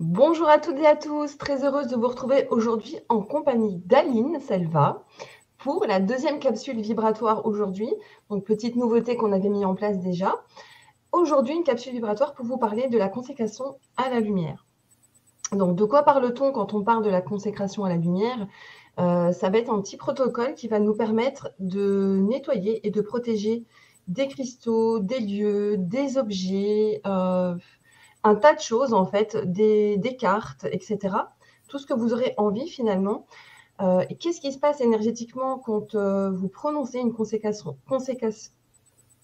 Bonjour à toutes et à tous, très heureuse de vous retrouver aujourd'hui en compagnie d'Aline Selva pour la deuxième capsule vibratoire aujourd'hui. Donc, petite nouveauté qu'on avait mis en place déjà. Aujourd'hui, une capsule vibratoire pour vous parler de la consécration à la lumière. Donc, de quoi parle-t-on quand on parle de la consécration à la lumière? Ça va être un petit protocole qui va nous permettre de nettoyer et de protéger des cristaux, des lieux, des objets, un tas de choses en fait, des cartes, etc. Tout ce que vous aurez envie finalement. Et qu'est-ce qui se passe énergétiquement quand vous prononcez une consécration,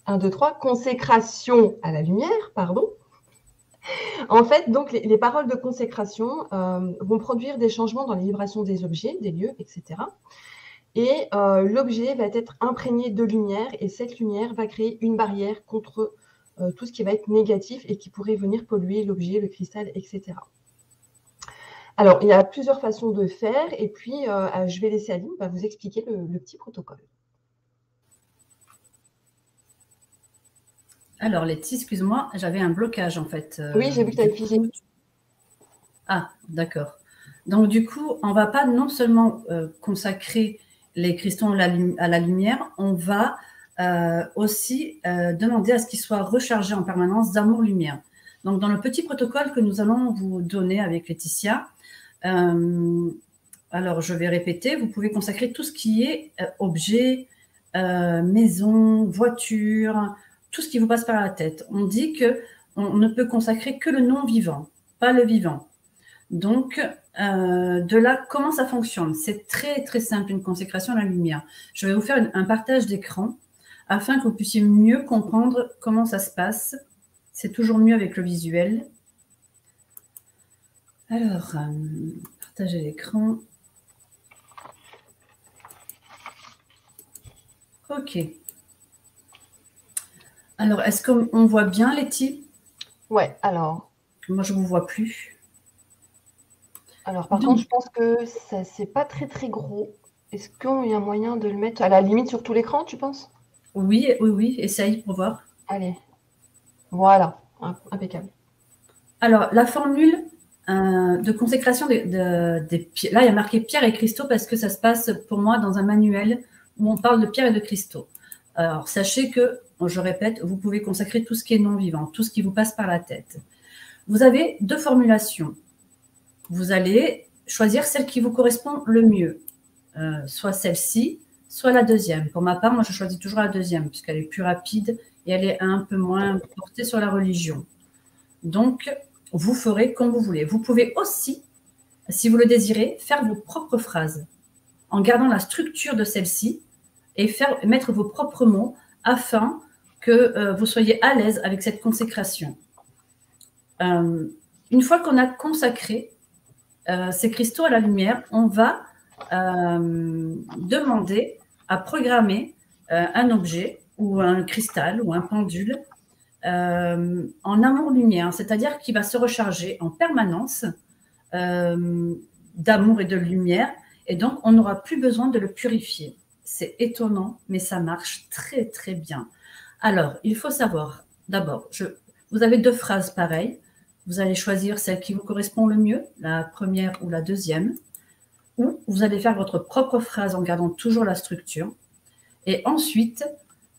1, 2, 3, consécration à la lumière, pardon. En fait, donc, les paroles de consécration vont produire des changements dans les vibrations des objets, des lieux, etc. Et l'objet va être imprégné de lumière et cette lumière va créer une barrière contre tout ce qui va être négatif et qui pourrait venir polluer l'objet, le cristal, etc. Alors, il y a plusieurs façons de faire et puis je vais laisser Aline vous expliquer le petit protocole. Alors, Letty, excuse-moi, j'avais un blocage en fait. Oui, j'ai vu que tu avais figé. Ah, d'accord. Donc, du coup, on ne va pas non seulement consacrer les cristaux à la lumière, on va aussi demander à ce qu'ils soient rechargés en permanence d'amour-lumière. Donc, dans le petit protocole que nous allons vous donner avec Laetitia, alors je vais répéter, vous pouvez consacrer tout ce qui est objet, maison, voiture, tout ce qui vous passe par la tête. On dit qu'on ne peut consacrer que le non-vivant, pas le vivant. Donc, de là, comment ça fonctionne? C'est très, très simple, une consécration à la lumière. Je vais vous faire un partage d'écran afin que vous puissiez mieux comprendre comment ça se passe. C'est toujours mieux avec le visuel. Alors, partager l'écran. OK. Alors, est-ce qu'on voit bien, Letty? Ouais, alors. Moi, je ne vous vois plus. Alors, par contre, je pense que c'est pas très, très gros. Est-ce qu'il y a moyen de le mettre à la limite sur tout l'écran, tu penses? Oui, oui, oui. Essaye pour voir. Allez. Voilà. Impeccable. Alors, la formule de consécration des pierres. Là, il y a marqué pierre et cristaux parce que ça se passe pour moi dans un manuel où on parle de pierre et de cristaux. Alors, sachez que, je répète, vous pouvez consacrer tout ce qui est non-vivant, tout ce qui vous passe par la tête. Vous avez deux formulations. Vous allez choisir celle qui vous correspond le mieux. Soit celle-ci, soit la deuxième. Pour ma part, moi, je choisis toujours la deuxième puisqu'elle est plus rapide et elle est un peu moins portée sur la religion. Donc, vous ferez comme vous voulez. Vous pouvez aussi, si vous le désirez, faire vos propres phrases en gardant la structure de celle-ci et mettre vos propres mots afin que vous soyez à l'aise avec cette consécration. Une fois qu'on a consacré ces cristaux à la lumière, on va demander à programmer un objet ou un cristal ou un pendule en amour-lumière, c'est-à-dire qu'il va se recharger en permanence d'amour et de lumière, et donc on n'aura plus besoin de le purifier. C'est étonnant, mais ça marche très très bien. Alors, il faut savoir, d'abord, vous avez deux phrases pareilles. Vous allez choisir celle qui vous correspond le mieux, la première ou la deuxième, ou vous allez faire votre propre phrase en gardant toujours la structure. Et ensuite,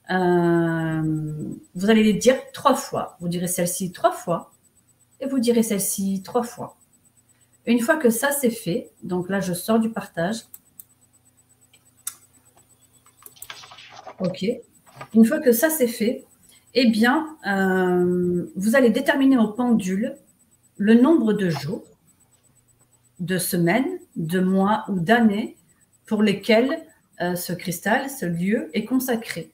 vous allez les dire 3 fois. Vous direz celle-ci 3 fois et vous direz celle-ci 3 fois. Une fois que ça c'est fait, donc là je sors du partage. OK. Une fois que ça c'est fait, eh bien, vous allez déterminer au pendule le nombre de jours, de semaines, de mois ou d'années pour lesquels ce cristal, ce lieu est consacré.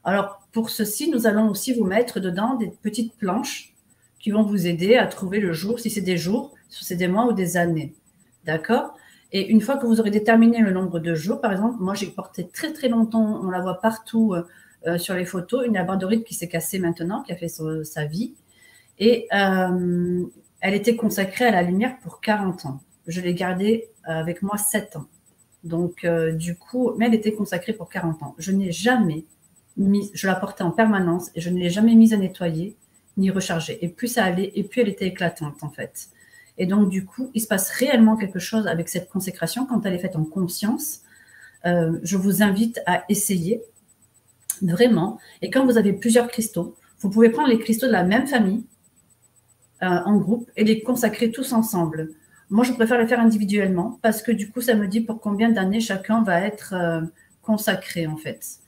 Alors, pour ceci, nous allons aussi vous mettre dedans des petites planches qui vont vous aider à trouver le jour, si c'est des jours, si c'est des mois ou des années. D'accord? Et une fois que vous aurez déterminé le nombre de jours, par exemple, moi j'ai porté très très longtemps, on la voit partout sur les photos, une labradorite qui s'est cassée maintenant, qui a fait sa vie. Et elle était consacrée à la lumière pour 40 ans. Je l'ai gardée avec moi 7 ans. Donc, du coup, mais elle était consacrée pour 40 ans. Je n'ai jamais je la portais en permanence et je ne l'ai jamais mise à nettoyer ni recharger. Et plus ça allait, et plus elle était éclatante en fait. Et donc, du coup, il se passe réellement quelque chose avec cette consécration quand elle est faite en conscience. Je vous invite à essayer, vraiment. Et quand vous avez plusieurs cristaux, vous pouvez prendre les cristaux de la même famille en groupe et les consacrer tous ensemble. Moi, je préfère les faire individuellement parce que du coup, ça me dit pour combien d'années chacun va être consacré, en fait.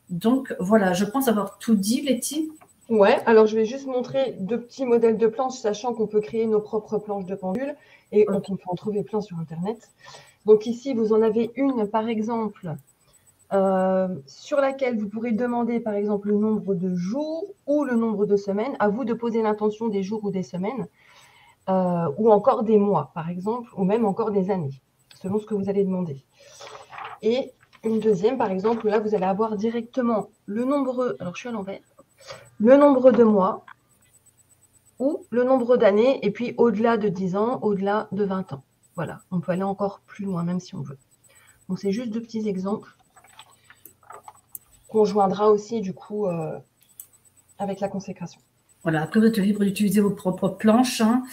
Donc, voilà, je pense avoir tout dit, Letty. Ouais, alors je vais juste montrer 2 petits modèles de planches, sachant qu'on peut créer nos propres planches de pendule et on peut en trouver plein sur Internet. Donc ici, vous en avez une, par exemple, sur laquelle vous pourrez demander, par exemple, le nombre de jours ou le nombre de semaines. À vous de poser l'intention des jours ou des semaines, ou encore des mois, par exemple, ou même encore des années, selon ce que vous allez demander. Et une deuxième, par exemple, là, vous allez avoir directement le nombre, alors je suis à l'envers, le nombre de mois ou le nombre d'années, et puis au-delà de 10 ans, au-delà de 20 ans. Voilà, on peut aller encore plus loin, même si on veut. Donc, c'est juste 2 petits exemples qu'on joindra aussi, du coup, avec la consécration. Voilà, après, vous êtes libre d'utiliser vos propres planches. Hein.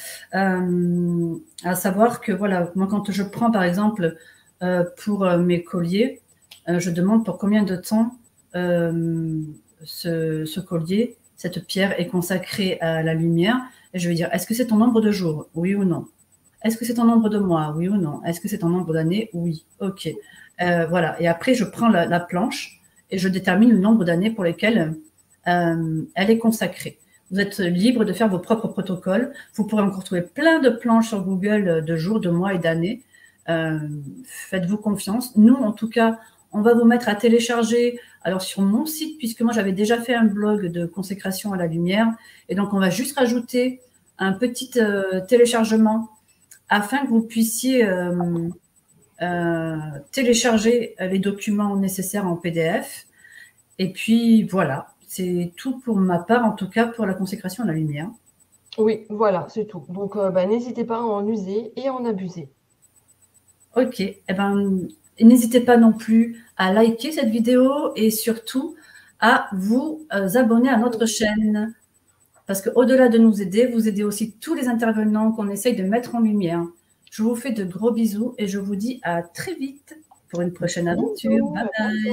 À savoir que, voilà, moi, quand je prends, par exemple, pour mes colliers, je demande pour combien de temps ce collier, cette pierre est consacrée à la lumière. Et je vais dire, est-ce que c'est ton nombre de jours? Oui ou non? Est-ce que c'est ton nombre de mois? Oui ou non? Est-ce que c'est ton nombre d'années? Oui. OK. Voilà. Et après, je prends la planche et je détermine le nombre d'années pour lesquelles elle est consacrée. Vous êtes libre de faire vos propres protocoles. Vous pourrez encore trouver plein de planches sur Google de jours, de mois et d'années. Faites-vous confiance. Nous, en tout cas, on va vous mettre à télécharger. Alors, sur mon site, puisque moi, j'avais déjà fait un blog de consécration à la lumière. Et donc, on va juste rajouter un petit téléchargement afin que vous puissiez télécharger les documents nécessaires en PDF. Et puis, voilà. C'est tout pour ma part, en tout cas pour la consécration à la lumière. Oui, voilà, c'est tout. Donc, n'hésitez pas à en user et en abuser. Ok, eh ben, n'hésitez pas non plus à liker cette vidéo et surtout à vous abonner à notre chaîne. Parce qu'au-delà de nous aider, vous aidez aussi tous les intervenants qu'on essaye de mettre en lumière. Je vous fais de gros bisous et je vous dis à très vite pour une prochaine aventure. Bye bye.